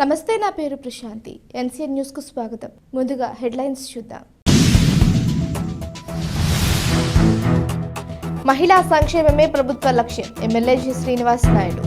నమస్తే, నా పేరు ప్రశాంతి. ఎన్సీఎన్ న్యూస్ కు స్వాగతం. ముందుగా హెడ్లైన్స్ చూద్దాం. మహిళా సంక్షేమమే ప్రభుత్వ లక్ష్యం. MLA G Srinivas Naidu.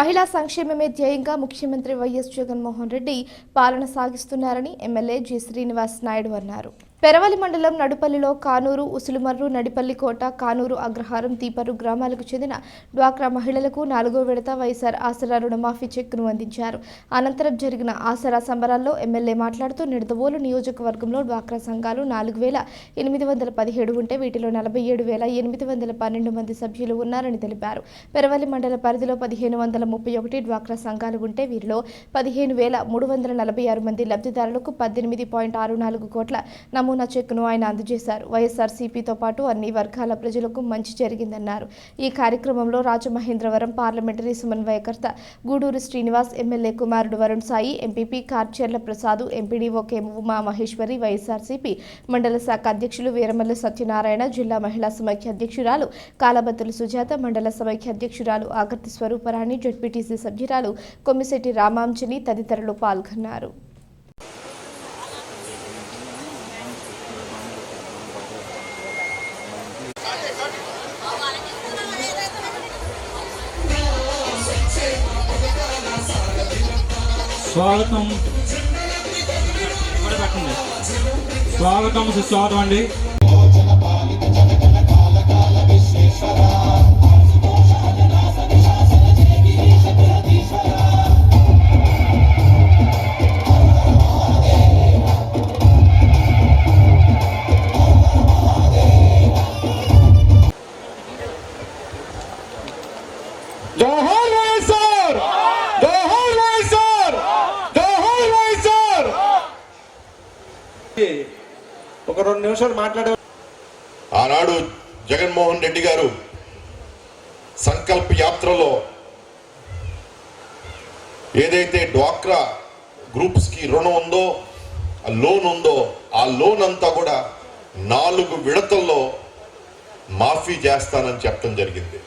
మహిళా సంక్షేమమే ధ్యేయంగా ముఖ్యమంత్రి వైఎస్ జగన్మోహన్ రెడ్డి పాలన సాగిస్తున్నారని ఎమ్మెల్యే జి శ్రీనివాస్ నాయుడు అన్నారు. పెరవలి మండలం నడుపల్లిలో కానూరు, ఉసులుమర్రు, నడిపల్లికోట, కానూరు, అగ్రహారం, తీపరు గ్రామాలకు చెందిన డ్వాక్రా మహిళలకు 4వ విడత వైఎస్ఆర్ ఆసరా రుణమాఫీ చెక్కును అందించారు. అనంతరం జరిగిన ఆసరా సంబరాల్లో ఎమ్మెల్యే మాట్లాడుతూ నిడదవోలు నియోజకవర్గంలో డ్వాక్రా సంఘాలు 4,817 ఉంటే వీటిలో 47,812 మంది సభ్యులు ఉన్నారని తెలిపారు. పెరవలి మండల పరిధిలో 1,531 డ్వాక్రా సంఘాలు ఉంటే వీరిలో 15,346 మంది లబ్ధిదారులకు 18.64 కోట్ల నమూనా చెక్కును ఆయన అందజేశారు. వైఎస్ఆర్సీపీతో పాటు అన్ని వర్గాల ప్రజలకు మంచి జరిగిందన్నారు. ఈ కార్యక్రమంలో రాజమహేంద్రవరం పార్లమెంటరీ సమన్వయకర్త గూడూరు శ్రీనివాస్, ఎమ్మెల్యే కుమారుడు Varun Sai, MPP Karcherla Prasad, MPDO K Uma Maheshwari, YSRCP మండల శాఖ అధ్యక్షులు వీరమల్లి సత్యనారాయణ, జిల్లా మహిళా సమైక్య అధ్యక్షురాలు కాలబత్తుల సుజాత, మండల సమైక్య అధ్యక్షురాలు ఆకర్తి స్వరూపరాణి, జడ్పీటీసీ సభ్యురాలు కొమ్మిశెట్టి రామాంజని తదితరులు పాల్గొన్నారు. స్వాగతం సుస్వాగతం అండి. ఒక 2 నిమిషాలు మాట్లాడే. ఆనాడు జగన్మోహన్ రెడ్డి గారు సంకల్ప యాత్రలో ఏదైతే డ్వాక్రా గ్రూప్స్ కి రుణం ఉందో, ఆ లోన్ ఉందో, ఆ లోన్ అంతా కూడా 4 విడతల్లో మాఫీ చేస్తానని చెప్పడం జరిగింది.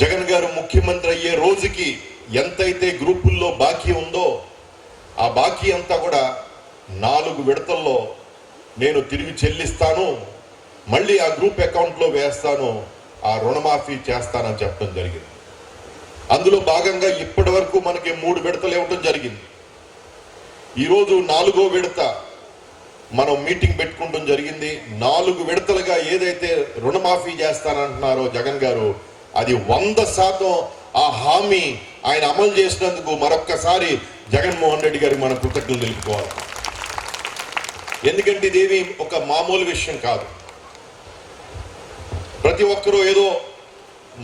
జగన్ గారు ముఖ్యమంత్రి అయ్యే రోజుకి ఎంతైతే గ్రూపుల్లో బాకీ ఉందో ఆ బాకీ అంతా కూడా 4 విడతల్లో నేను తిరిగి చెల్లిస్తాను, మళ్ళీ ఆ గ్రూప్ అకౌంట్లో వేస్తాను, ఆ రుణమాఫీ చేస్తానని చెప్పడం జరిగింది. అందులో భాగంగా ఇప్పటి వరకు మనకి 3 విడతలు ఇవ్వడం జరిగింది. ఈరోజు 4వ విడత మనం మీటింగ్ పెట్టుకుంటం జరిగింది. 4 విడతలుగా ఏదైతే రుణమాఫీ చేస్తానంటున్నారో జగన్ గారు, అది 100% ఆ హామీ ఆయన అమలు చేసినందుకు మరొక్కసారి జగన్మోహన్ రెడ్డి గారికి మనం కృతజ్ఞతలు తెలుపుకోవాలి. ఎందుకంటే ఇదేమి ఒక మామూలు విషయం కాదు. ప్రతి ఒక్కరూ ఏదో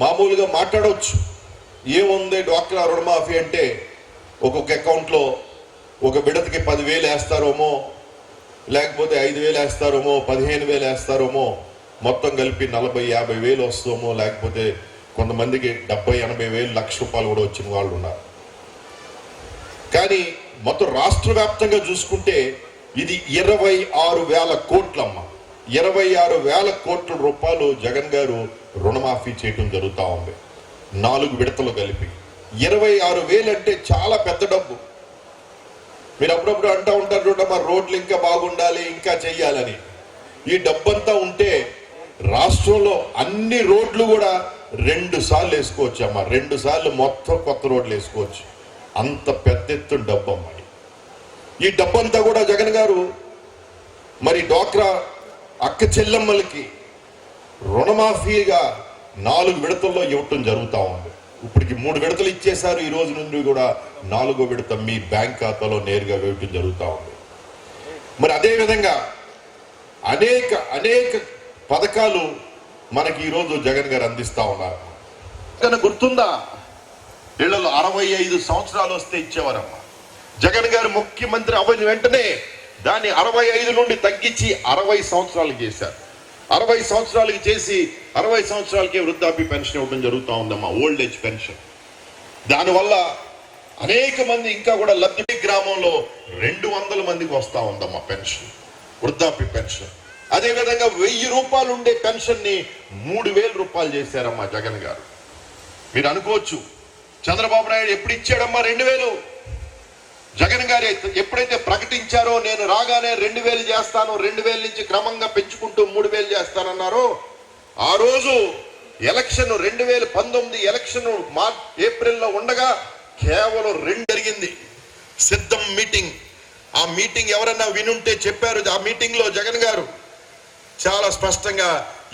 మామూలుగా మాట్లాడవచ్చు. ఏముంది డ్వాక్రా రుణమాఫీ అంటే, ఒక్కొక్క అకౌంట్లో ఒక విడతకి 10,000 వేస్తారోమో, లేకపోతే 5,000 వేస్తారోమో, 15,000 వేస్తారోమో, మొత్తం కలిపి 40,000-50,000 వేలు వస్తామో, లేకపోతే కొంతమందికి 70,000-80,000 లక్ష రూపాయలు కూడా వచ్చిన వాళ్ళు ఉన్నారు. కానీ మొత్తం రాష్ట్ర వ్యాప్తంగా చూసుకుంటే ఇది 26,000 కోట్లమ్మ. 26,000 కోట్ల రూపాయలు జగన్ గారు రుణమాఫీ చేయడం జరుగుతూ ఉంది. 4 విడతలు కలిపి 26,000 అంటే చాలా పెద్ద డబ్బు. మీరు అప్పుడప్పుడు అంటూ ఉంటారు చూడ, మా రోడ్లు ఇంకా బాగుండాలి, ఇంకా చెయ్యాలని. ఈ డబ్బంతా ఉంటే రాష్ట్రంలో అన్ని రోడ్లు కూడా 2 సార్లు వేసుకోవచ్చు అమ్మ. 2 సార్లు మొత్తం కొత్త రోడ్లు వేసుకోవచ్చు. అంత పెద్ద ఎత్తున డబ్బు అమ్మ. ఈ డబ్బంతా కూడా జగన్ గారు మరి డ్వాక్రా అక్క చెల్లెమ్మలకి రుణమాఫీగా 4 విడతల్లో ఇవ్వటం జరుగుతూ ఉంది. ఇప్పటికి 3 విడతలు ఇచ్చేశారు. ఈ రోజు నుండి కూడా 4వ విడత మీ బ్యాంక్ ఖాతాలో నేరుగా వేయటం జరుగుతూ ఉంది. మరి అదేవిధంగా అనేక పథకాలు మనకి ఈరోజు జగన్ గారు అందిస్తూ ఉన్నారు. గుర్తుందా, ఇళ్లలో 65 సంవత్సరాలు వస్తే ఇచ్చేవారమ్మా. జగన్ గారు ముఖ్యమంత్రి అవ్వని వెంటనే దాన్ని 65 నుండి తగ్గించి 60 సంవత్సరాలకు చేశారు. 60 సంవత్సరాలకి చేసి 60 సంవత్సరాలకే వృద్ధాప్య పెన్షన్ ఇవ్వడం జరుగుతూ ఉందమ్మా, ఓల్డ్ ఏజ్ పెన్షన్. దానివల్ల అనేక మంది ఇంకా కూడా లబ్ధి. గ్రామంలో 200 మందికి వస్తూ ఉందమ్మా పెన్షన్, వృద్ధాప్య పెన్షన్. అదేవిధంగా 1000 రూపాయలు ఉండే పెన్షన్ ని 3,000 రూపాయలు చేశారమ్మా జగన్ గారు. మీరు అనుకోవచ్చు చంద్రబాబు నాయుడు ఎప్పుడు ఇచ్చాడమ్మా 2000? జగన్ గారు ఎప్పుడైతే ప్రకటించారో నేను రాగానే 2000 చేస్తాను, 2000 నుంచి క్రమంగా పెంచుకుంటూ 3000 చేస్తానన్నారో, ఆ రోజు ఎలక్షన్ 2019 ఎలక్షన్ ఏప్రిల్లో ఉండగా కేవలం 2 జరిగింది. సిద్ధం మీటింగ్. ఆ మీటింగ్ ఎవరన్నా వినుంటే చెప్పారు. ఆ మీటింగ్ లో జగన్ గారు చాలా స్పష్టంగా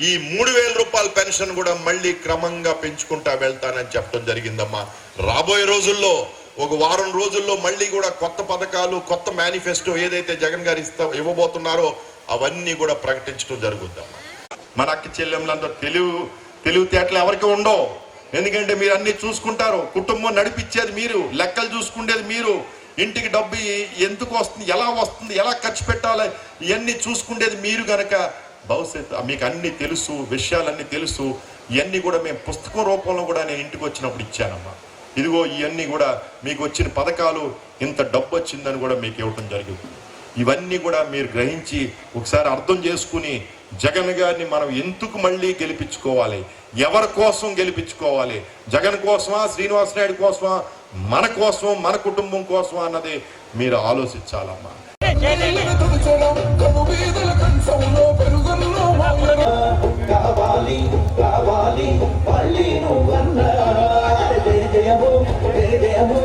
ఈ 3000 రూపాయల పెన్షన్ కూడా మళ్ళీ క్రమంగా పెంచుకుంటా వెళ్తానని చెప్పడం జరిగిందమ్మా. రాబోయే రోజుల్లో ఒక వారం రోజుల్లో మళ్ళీ కూడా కొత్త పథకాలు, కొత్త మేనిఫెస్టో ఏదైతే జగన్ గారు ఇవ్వబోతున్నారో అవన్నీ కూడా ప్రకటించడం జరుగుద్దమ్మా. మన అక్క చెల్లెమ్మలంతా తెలివితేటలు ఎవరికి ఉండవు. ఎందుకంటే మీరు అన్ని చూసుకుంటారు. కుటుంబం నడిపించేది మీరు, లెక్కలు చూసుకునేది మీరు, ఇంటికి డబ్బు ఎందుకు వస్తుంది, ఎలా వస్తుంది, ఎలా ఖర్చు పెట్టాలి, ఇవన్నీ చూసుకునేది మీరు గనక భవిష్యత్తు మీకు అన్ని తెలుసు, విషయాలన్నీ తెలుసు. ఇవన్నీ కూడా మేము పుస్తకం రూపంలో కూడా నేను ఇంటికి వచ్చినప్పుడు ఇచ్చానమ్మా. ఇదిగో ఇవన్నీ కూడా మీకు వచ్చిన పథకాలు, ఇంత డబ్బు వచ్చిందని కూడా మీకు ఇవ్వటం జరిగింది. ఇవన్నీ కూడా మీరు గ్రహించి ఒకసారి అర్థం చేసుకుని జగన్ గారిని మనం ఎందుకు మళ్ళీ గెలిపించుకోవాలి, ఎవరి కోసం గెలిపించుకోవాలి, జగన్ కోసమా, శ్రీనివాస్ నాయుడు కోసమా, మన కోసం, మన కుటుంబం కోసమా అన్నది మీరు ఆలోచించాలమ్మా. కావాలి కావాలి మళ్ళీ నువ్వన్నా జయము జయము